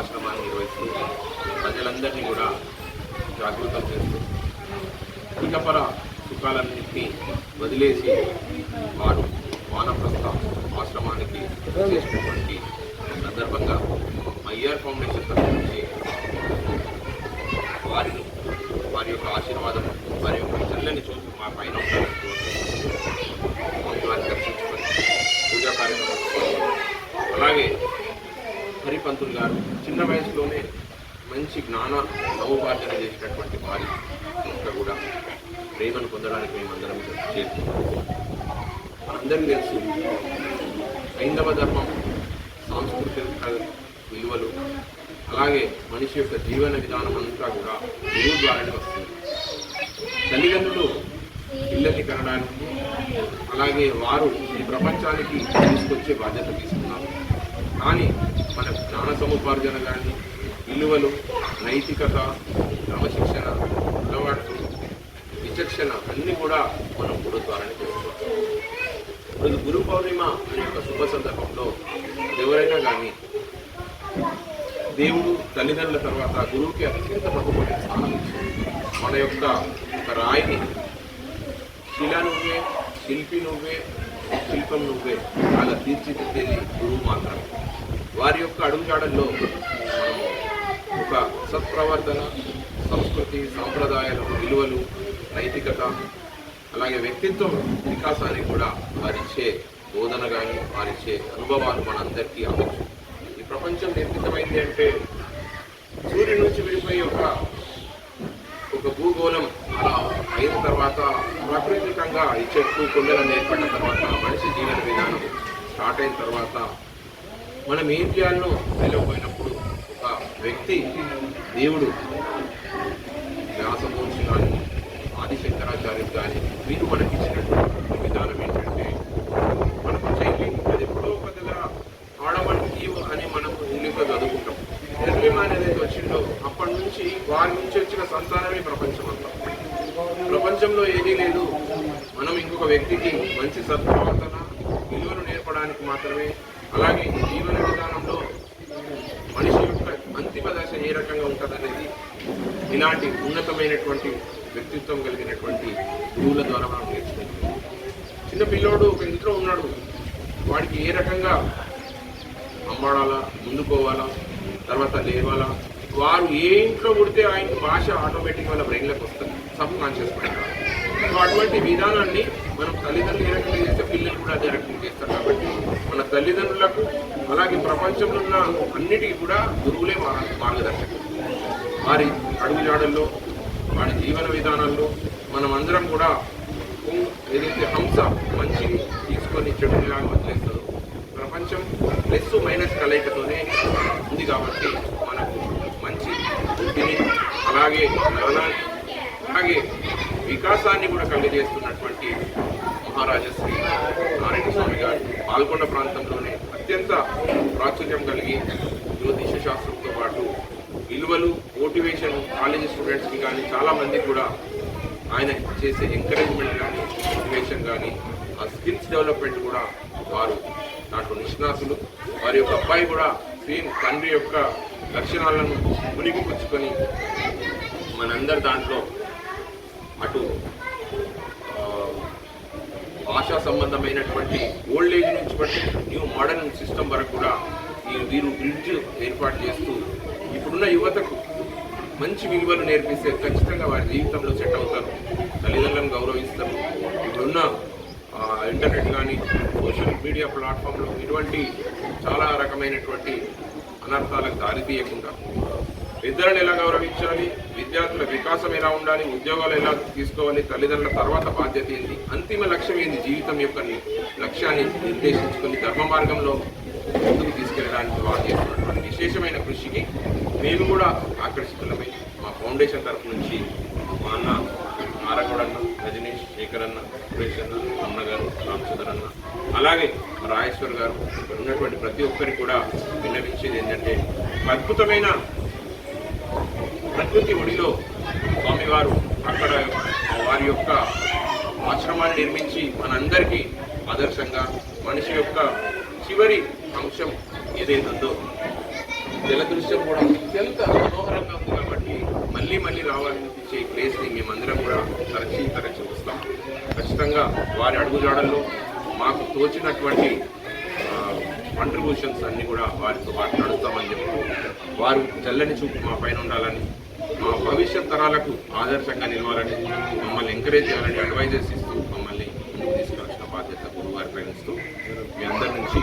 ఆశ్రమాన్ని నిర్వహిస్తూ ప్రజలందరినీ కూడా జాగృతం చేస్తూ ఇతపర సుఖాలన్నింటినీ వదిలేసి వారు వానప్రస్థ ఆశ్రమానికి చేసినటువంటి సందర్భంగా ఐఆర్ ఫౌండేషన్ తరఫు నుంచి వారి యొక్క ఆశీర్వాదం వారి యొక్క చల్లని చూపు మా పైన వారిని దర్శించుకొని పూజా కార్యక్రమం. అలాగే హరిపంతులు గారు చిన్న వయసులోనే మంచి జ్ఞాన సముపార్జన చేసినటువంటి వారి యొక్క కూడా ప్రేమను పొందడానికి మేమందరం చేస్తున్నాం. మనందరికీ తెలుసు హైందవ ధర్మం సాంస్కృతిక విలువలు అలాగే మనిషి యొక్క జీవన విధానం అంతా కూడా గురువు ద్వారానే వస్తుంది. తల్లిదండ్రులు పిల్లల్ని కనడానికి అలాగే వారు ఈ ప్రపంచానికి తీసుకొచ్చే బాధ్యత తీసుకున్నారు. కానీ మన జ్ఞాన సముపార్జన కానీ విలువలు నైతికత క్రమశిక్షణ అలవాట్లు విచక్షణ అన్నీ కూడా మనం గురువు ద్వారానే చేస్తున్నాం. ఇప్పుడు గురు పౌర్ణిమ అనే యొక్క శుభ సందర్భంలో ఎవరైనా కానీ దేవుడు తల్లిదండ్రుల తర్వాత గురువుకి అత్యంత ప్రభుత్వ స్థానం ఇచ్చింది. మన యొక్క ఒక రాయిని శిల నువ్వే, శిల్పి నువ్వే, శిల్పం నువ్వే అలా తీర్చిదిద్దేది గురువు మాత్రమే. వారి యొక్క అడుగుజాడల్లో మనము ఒక సత్ప్రవర్తన, సంస్కృతి, సాంప్రదాయాలు, విలువలు, నైతికత అలాగే వ్యక్తిత్వం వికాసానికి కూడా వారిచ్చే బోధన కానీ వారిచ్చే అనుభవాలు మనందరికీ అవచ్చు. ఈ ప్రపంచం నిర్మితమైంది అంటే సూర్యుడి నుంచి విడిపోయి ఒక భూగోళం అలా అయిన తర్వాత ప్రాకృతికంగా ఈ చెట్లు కొండలను ఏర్పడిన తర్వాత మనిషి జీవన విధానం స్టార్ట్ అయిన తర్వాత మనం ఏం చేయాలో తెలియకపోయినప్పుడు ఒక వ్యక్తి దేవుడు వ్యాసమహర్షి కానీ ఆదిశంకరాచార్యులు కానీ వీరు మనకి ఇచ్చినటువంటి విధానం ఏంటంటే మనకు చైలింగ్ అది ఎప్పుడో కొద్దిగా ఆడమని ఈవ్ అని మనం ఇంగ్లీష్లో చదువుకుంటాం. నిర్మిమ అనేది వచ్చిందో అప్పటి నుంచి వారి నుంచి వచ్చిన సంతానమే ప్రపంచం అంతా. ప్రపంచంలో ఏదీ లేదు, మనం ఇంకొక వ్యక్తికి మంచి సత్ప్రవర్తన విలువలు నేర్పడానికి మాత్రమే. అలాగే ఈ జీవన విధానంలో మనిషి యొక్క అంతిమ దశ ఏ రకంగా ఉంటుందనేది ఇలాంటి ఉన్నతమైనటువంటి వ్యక్తిత్వం కలిగినటువంటి గురువుల ద్వారా మనం నేర్చుకుంటాం. చిన్న పిల్లోడు ఒక ఇంట్లో ఉన్నాడు, వాడికి ఏ రకంగా అమ్మాడాలా, ముందుకోవాలా, తర్వాత లేవాలా, వారు ఏ ఇంట్లో పుడితే ఆయన భాష ఆటోమేటిక్ వాళ్ళ బ్రెయిన్లోకి వస్తుంది, సబ్ కాన్షియస్ మైండ్. సో అటువంటి విధానాన్ని మనం తల్లిదండ్రులు ఏ రకంగా చేస్తే పిల్లలు కూడా అదే రకంగా చేస్తారు. కాబట్టి మన తల్లిదండ్రులకు అలాగే ప్రపంచంలో ఉన్న అన్నిటికీ కూడా గురువులే మార్గదర్శకులు. వారి అడుగుజాడల్లో వారి జీవన విధానాల్లో మనం అందరం కూడా ఏదైతే హంస మంచిని తీసుకొని చెడులాగా వదిలేస్తుందో ప్రపంచం ప్లస్ మైనస్ కలయికతోనే ఉంది. కాబట్టి మనకు మంచి బుద్ధిని అలాగే జ్ఞానాన్ని అలాగే వికాసాన్ని కూడా కలిగజేస్తున్నటువంటి మహారాజశ్రీ నారాయణ స్వామి గారు పాల్గొండ ప్రాంతంలోనే అత్యంత ప్రాచుర్యం కలిగి జ్యోతిష శాస్త్రంతో పాటు విలువలు మోటివేషన్ కాలేజీ స్టూడెంట్స్కి కానీ చాలామందికి కూడా ఆయన చేసే ఎంకరేజ్మెంట్ కానీ మోటివేషన్ కానీ ఆ స్కిల్స్ డెవలప్మెంట్ కూడా వారు దాంట్లో నిష్ణాతులు. వారి యొక్క అబ్బాయి కూడా సేమ్ తండ్రి యొక్క లక్షణాలను పుచ్చుకొని మనందరి దాంట్లో అటు భాషా సంబంధమైనటువంటి ఓల్డ్ ఏజ్ నుంచి బట్టి న్యూ మోడర్న్ సిస్టమ్ వరకు కూడా వీరు బ్రిడ్జ్ ఏర్పాటు చేస్తూ ఇప్పుడున్న యువతకు మంచి విలువలు నేర్పిస్తే ఖచ్చితంగా వారి జీవితంలో సెట్ అవుతారు, తల్లిదండ్రులను గౌరవిస్తారు. ఇప్పుడున్న ఇంటర్నెట్ కానీ సోషల్ మీడియా ప్లాట్ఫామ్లో ఇటువంటి చాలా రకమైనటువంటి అనర్థాలకు దారి తీయకుండా విద్యలను ఎలా గౌరవించాలి, విద్యార్థుల వికాసం ఎలా ఉండాలి, ఉద్యోగాలు ఎలా తీసుకోవాలి, తల్లిదండ్రుల తర్వాత బాధ్యత ఏంటి, అంతిమ లక్ష్యం ఏంటి, జీవితం యొక్క లక్ష్యాన్ని నిర్దేశించుకొని ధర్మ మార్గంలో ముందుకు తీసుకెళ్ళడానికి వారు చేస్తున్నటువంటి విశేషమైన కృషికి మేము కూడా ఆకర్షితులమై మా ఫౌండేషన్ తరఫు నుంచి మా అన్న నారాయణ అన్న, రజనీష్, శేఖర్ అన్న, సురేష్ అన్న, అన్నగారు, రామచంద్ర అన్న, అలాగే రాజేశ్వర్ గారు ఇక్కడ ఉన్నటువంటి ప్రతి ఒక్కరికి కూడా విన్నవించేది ఏంటంటే అద్భుతమైన ప్రకృతి ఒడిలో స్వామివారు అక్కడ వారి యొక్క ఆశ్రమాన్ని నిర్మించి మనందరికీ ఆదర్శంగా మనిషి యొక్క చివరి అంశం ఏదైతుందో జలదృశ్యం కూడా అత్యంత మనోహరంగా ఉంది కాబట్టి మళ్ళీ మళ్ళీ రావాలనిపించే ఈ ప్లేస్ని మేమందరం కూడా తరచి వస్తాం. ఖచ్చితంగా వారి అడుగుజాడల్లో మాకు తోచినటువంటి కాంట్రిబ్యూషన్స్ అన్నీ కూడా వారితో పాటు నడుస్తామని చెప్తూ వారు చల్లని చూపు మా పైన ఉండాలని, మా భవిష్యత్ తరాలకు ఆదర్శంగా నిలవాలని, మమ్మల్ని ఎంకరేజ్ చేయాలని అడ్వైజెస్ ఇస్తూ మమ్మల్ని ముందుకు తీసుకెళ్లాల్సిన బాధ్యత గురువు గారి పైన ఇస్తూ మీ అందరి నుంచి